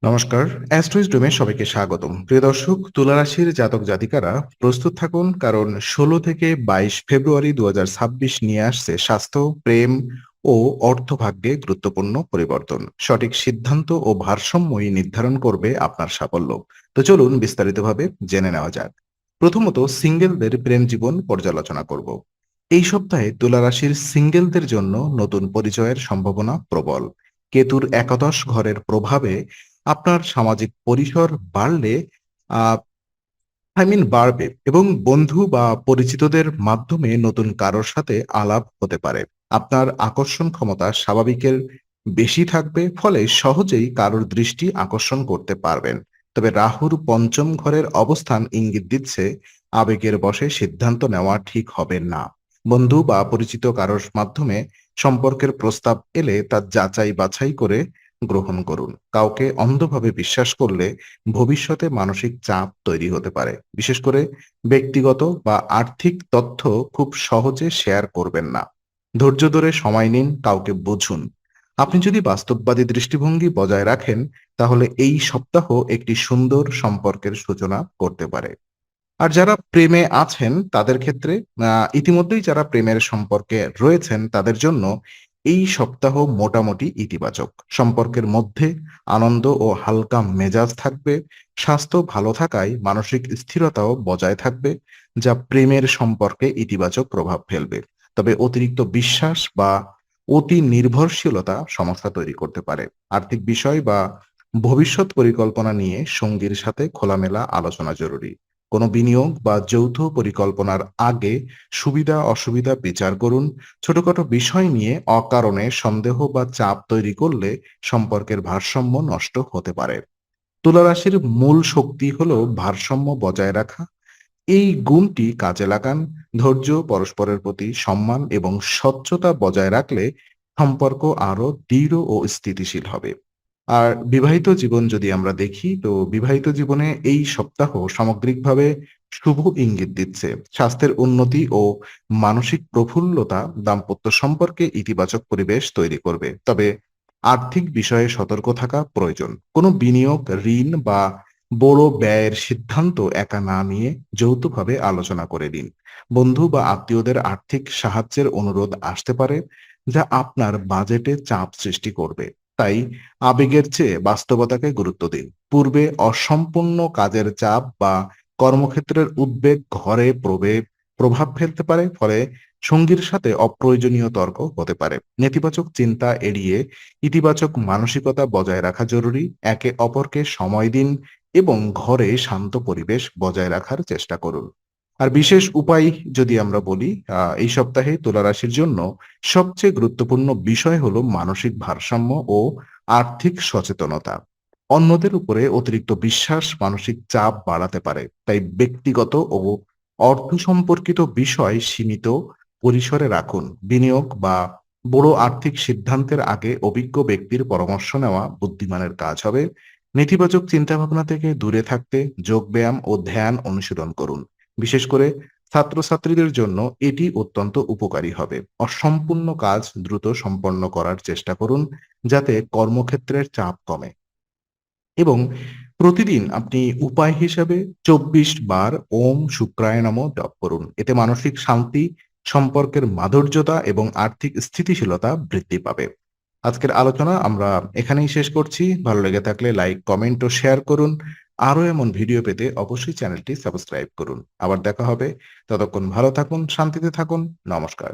নমস্কার, অ্যাস্ট্রোইজডমে সবাইকে স্বাগতম। প্রিয় দর্শক, তুলা রাশির জাতক জাতিকারা প্রস্তুত থাকুন, কারণ ১৬ থেকে ২২ ফেব্রুয়ারি ২০২৬ নিয়ে আসছে স্বাস্থ্য, প্রেম ও অর্থভাগ্যে গুরুত্বপূর্ণ পরিবর্তন। সঠিক সিদ্ধান্ত ও ভারসাম্যই নির্ধারণ করবে আপনার সাফল্য। তো চলুন বিস্তারিতভাবে জেনে নেওয়া যাক। প্রথমত, সিঙ্গেলদের প্রেম জীবন পর্যালোচনা করব। এই সপ্তাহে তুলা রাশির সিঙ্গেলদের জন্য নতুন পরিচয়ের সম্ভাবনা প্রবল। কেতুর একাদশ ঘরের প্রভাবে আপনার সামাজিক পরিসর বাড়লে আহ বাড়বে এবং বন্ধু বা পরিচিতদের মাধ্যমে নতুন কারোর সাথে আলাপ হতে পারে। আপনার আকর্ষণ ক্ষমতা স্বাভাবিকের বেশি থাকবে, ফলে সহজেই কারোর দৃষ্টি আকর্ষণ করতে পারবেন। তবে রাহুর পঞ্চম ঘরের অবস্থান ইঙ্গিত দিচ্ছে আবেগের বশে সিদ্ধান্ত নেওয়া ঠিক হবে না। বন্ধু বা পরিচিত কারোর মাধ্যমে সম্পর্কের প্রস্তাব এলে তা যাচাই বাছাই করে গ্রহণ করুন। কাউকে অন্ধভাবে বিশ্বাস করলে ভবিষ্যতে মানসিক চাপ তৈরি হতে পারে। বিশেষ করে ব্যক্তিগত বা আর্থিক তথ্য খুব সহজে শেয়ার করবেন না। ধৈর্য ধরে সময় নিন, কাউকে বুঝুন। আপনি যদি বাস্তববাদী দৃষ্টিভঙ্গি বজায় রাখেন, তাহলে এই সপ্তাহ একটি সুন্দর সম্পর্কের সূচনা করতে পারে। আর যারা প্রেমে আছেন তাদের ক্ষেত্রে ইতিমধ্যেই যারা প্রেমের সম্পর্কে রয়েছেন তাদের জন্য এই সপ্তাহ মোটামুটি ইতিবাচক। সম্পর্কের মধ্যে আনন্দ ও হালকা মেজাজ থাকবে। স্বাস্থ্য ভালো থাকায় মানসিক স্থিরতাও বজায় থাকবে, যা প্রেমের সম্পর্কে ইতিবাচক প্রভাব ফেলবে। তবে অতিরিক্ত বিশ্বাস বা অতি নির্ভরশীলতা সমস্যা তৈরি করতে পারে। আর্থিক বিষয় বা ভবিষ্যৎ পরিকল্পনা নিয়ে সঙ্গীর সাথে খোলামেলা আলোচনা জরুরি। কোনো বিনিয়োগ বা যৌথ পরিকল্পনার আগে সুবিধা অসুবিধা বিচার করুন। ছোটখাটো বিষয় নিয়ে অকারণে সন্দেহ বা চাপ তৈরি করলে সম্পর্কের ভারসাম্য নষ্ট হতে পারে। তুলা রাশির মূল শক্তি হলো ভারসাম্য বজায় রাখা। এই গুণটি কাজে লাগান। ধৈর্য, পরস্পরের প্রতি সম্মান এবং স্বচ্ছতা বজায় রাখলে সম্পর্ক আরো দৃঢ় ও স্থিতিশীল হবে। আর বিবাহিত জীবন যদি আমরা দেখি, তো বিবাহিত জীবনে এই সপ্তাহ সামগ্রিকভাবে শুভ ইঙ্গিত দিচ্ছে। স্বাস্থ্যের উন্নতি ও মানসিক প্রফুল্লতা দাম্পত্য সম্পর্কে ইতিবাচক পরিবেশ তৈরি করবে। তবে আর্থিক বিষয়ে সতর্ক থাকা প্রয়োজন। কোনো বিনিয়োগ, ঋণ বা বড় ব্যয়ের সিদ্ধান্ত একা না নিয়ে যৌথভাবে আলোচনা করে দিন। বন্ধু বা আত্মীয়দের আর্থিক সাহায্যের অনুরোধ আসতে পারে, যা আপনার বাজেটে চাপ সৃষ্টি করবে। তাই আবেগের চেয়ে বাস্তবতাকে গুরুত্ব দিন। পূর্বে অসম্পূর্ণ কাজের চাপ বা কর্মক্ষেত্রের উদ্বেগ ঘরে প্রভাব ফেলতে পারে, ফলে সঙ্গীর সাথে অপ্রয়োজনীয় তর্ক হতে পারে। নেতিবাচক চিন্তা এড়িয়ে ইতিবাচক মানসিকতা বজায় রাখা জরুরি। একে অপরকে সময় দিন এবং ঘরে শান্ত পরিবেশ বজায় রাখার চেষ্টা করুন। আর বিশেষ উপায় যদি আমরা বলি, এই সপ্তাহে তুলা রাশির জন্য সবচেয়ে গুরুত্বপূর্ণ বিষয় হলো মানসিক ভারসাম্য ও আর্থিক সচেতনতা। অন্যদের উপরে অতিরিক্ত বিশ্বাস মানসিক চাপ বাড়াতে পারে। তাই ব্যক্তিগত ও অর্থ সম্পর্কিত বিষয় সীমিত পরিসরে রাখুন। বিনিয়োগ বা বড় আর্থিক সিদ্ধান্তের আগে অভিজ্ঞ ব্যক্তির পরামর্শ নেওয়া বুদ্ধিমানের কাজ হবে। নেতিবাচক চিন্তাভাবনা থেকে দূরে থাকতে যোগব্যায়াম ও ধ্যান অনুশীলন করুন। বিশেষ করে ছাত্রছাত্রীদের জন্য এটি অত্যন্ত উপকারী হবে। অসম্পূর্ণ কাজ দ্রুত সম্পন্ন করার চেষ্টা করুন, যাতে কর্মক্ষেত্রের চাপ কমে। এবং প্রতিদিন আপনি উপায় হিসাবে ২৪ বার ওম শুক্রায় নমঃ জপ করুন। এতে মানসিক শান্তি, সম্পর্কের মাধুর্যতা এবং আর্থিক স্থিতিশীলতা বৃদ্ধি পাবে। আজকের আলোচনা আমরা এখানেই শেষ করছি। ভালো লেগে থাকলে লাইক, কমেন্ট ও শেয়ার করুন। আরো এমন ভিডিও পেতে অবশ্যই চ্যানেলটি সাবস্ক্রাইব করুন। আবার দেখা হবে। ততক্ষণ ভালো থাকুন, শান্তিতে থাকুন। নমস্কার।